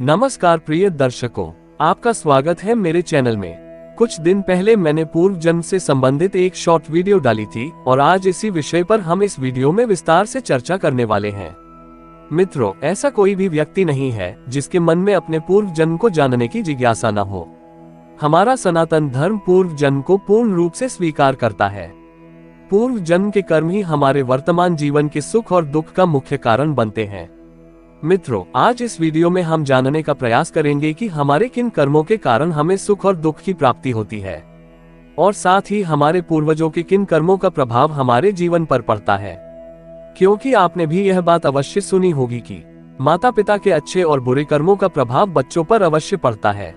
नमस्कार प्रिय दर्शकों, आपका स्वागत है मेरे चैनल में। कुछ दिन पहले मैंने पूर्व जन्म से संबंधित एक शॉर्ट वीडियो डाली थी और आज इसी विषय पर हम इस वीडियो में विस्तार से चर्चा करने वाले हैं। मित्रों, ऐसा कोई भी व्यक्ति नहीं है जिसके मन में अपने पूर्व जन्म को जानने की जिज्ञासा न हो। हमारा सनातन धर्म पूर्व जन्म को पूर्ण रूप से स्वीकार करता है। पूर्व जन्म के कर्म ही हमारे वर्तमान जीवन के सुख और दुख का मुख्य कारण बनते हैं। मित्रों, आज इस वीडियो में हम जानने का प्रयास करेंगे कि हमारे किन कर्मों के कारण हमें सुख और दुख की प्राप्ति होती है और साथ ही हमारे पूर्वजों के किन कर्मों का प्रभाव हमारे जीवन पर पड़ता है। क्योंकि आपने भी यह बात अवश्य सुनी होगी कि माता पिता के अच्छे और बुरे कर्मों का प्रभाव बच्चों पर अवश्य पड़ता है।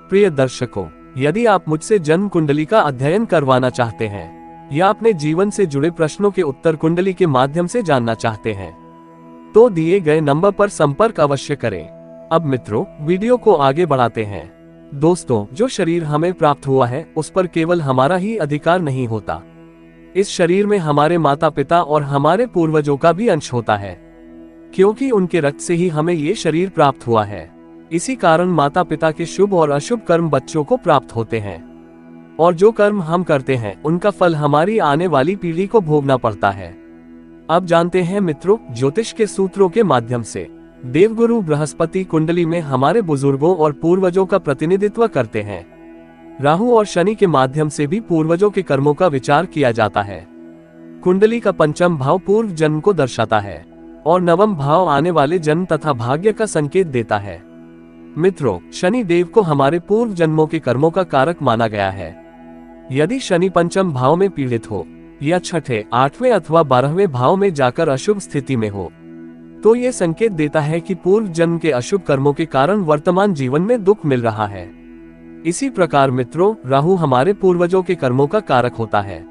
प्रिय दर्शकों, यदि आप मुझसे जन्म कुंडली का अध्ययन करवाना चाहते हैं या अपने जीवन से जुड़े प्रश्नों के उत्तर कुंडली के माध्यम से जानना चाहते हैं तो दिए गए नंबर पर संपर्क अवश्य करें। अब मित्रों, वीडियो को आगे बढ़ाते हैं। दोस्तों, जो शरीर हमें प्राप्त हुआ है उस पर केवल हमारा ही अधिकार नहीं होता। इस शरीर में हमारे माता पिता और हमारे पूर्वजों का भी अंश होता है, क्योंकि उनके रक्त से ही हमें ये शरीर प्राप्त हुआ है। इसी कारण माता पिता के शुभ और अशुभ कर्म बच्चों को प्राप्त होते हैं और जो कर्म हम करते हैं उनका फल हमारी आने वाली पीढ़ी को भोगना पड़ता है। अब जानते हैं मित्रों, ज्योतिष के सूत्रों के माध्यम से देवगुरु बृहस्पति कुंडली में हमारे बुजुर्गों और पूर्वजों का प्रतिनिधित्व करते हैं। राहु और शनि के माध्यम से भी पूर्वजों के कर्मों का विचार किया जाता है। कुंडली का पंचम भाव पूर्व जन्म को दर्शाता है और नवम भाव आने वाले जन्म तथा भाग्य का संकेत देता है। मित्रों, शनि देव को हमारे पूर्व जन्मों के कर्मों का कारक माना गया है। यदि शनि पंचम भाव में पीड़ित हो या छठे, आठवें अथवा 12वें भाव में जाकर अशुभ स्थिति में हो तो ये संकेत देता है कि पूर्व जन्म के अशुभ कर्मों के कारण वर्तमान जीवन में दुख मिल रहा है। इसी प्रकार मित्रों, राहु हमारे पूर्वजों के कर्मों का कारक होता है।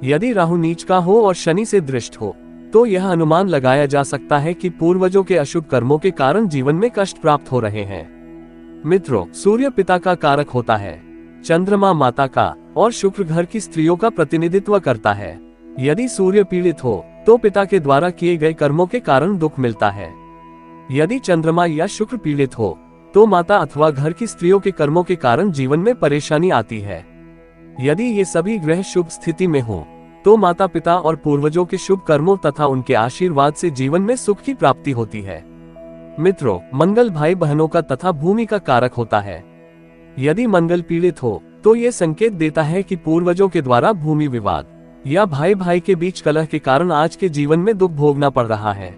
यदि राहु नीच का हो और शनि से दृष्ट हो तो यह अनुमान लगाया जा सकता है कि पूर्वजों के अशुभ कर्मों के कारण जीवन में कष्ट प्राप्त हो रहे हैं। मित्रों, सूर्य पिता का कारक होता है, चंद्रमा माता का और शुक्र घर की स्त्रियों का प्रतिनिधित्व करता है। यदि सूर्य पीड़ित हो तो पिता के द्वारा किए गए कर्मों के कारण दुख मिलता है। यदि चंद्रमा या शुक्र पीड़ित हो तो माता अथवा घर की स्त्रियों के कर्मों के कारण जीवन में परेशानी आती है। यदि ये सभी ग्रह शुभ स्थिति में हो तो माता पिता और पूर्वजों के शुभ कर्मों तथा उनके आशीर्वाद से जीवन में सुख की प्राप्ति होती है। मित्रों, मंगल भाई बहनों का तथा भूमि का कारक होता है। यदि मंगल पीड़ित हो तो ये संकेत देता है कि पूर्वजों के द्वारा भूमि विवाद या भाई भाई के बीच कलह के कारण आज के जीवन में दुख भोगना पड़ रहा है।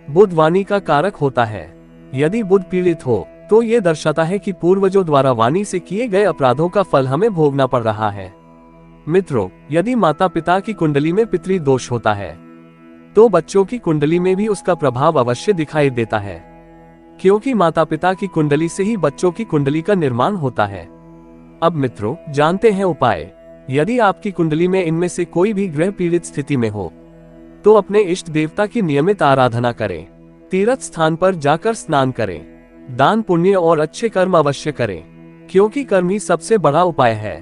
बुध वाणी का कारक होता है। यदि बुध पीड़ित हो तो ये दर्शाता है कि पूर्वजों द्वारा वाणी से किए गए अपराधों का फल हमें भोगना पड़ रहा है। मित्रों, यदि माता पिता की कुंडली में पितृ दोष होता है तो बच्चों की कुंडली में भी उसका प्रभाव अवश्य दिखाई देता है, क्योंकि माता पिता की कुंडली से ही बच्चों की कुंडली का निर्माण होता है। अब मित्रों, जानते हैं उपाय। यदि आपकी कुंडली में इनमें से कोई भी ग्रह पीड़ित स्थिति में हो तो अपने इष्ट देवता की नियमित आराधना करें, तीर्थ स्थान पर जाकर स्नान करें, दान पुण्य और अच्छे कर्म अवश्य करें, क्योंकि कर्म ही सबसे बड़ा उपाय है।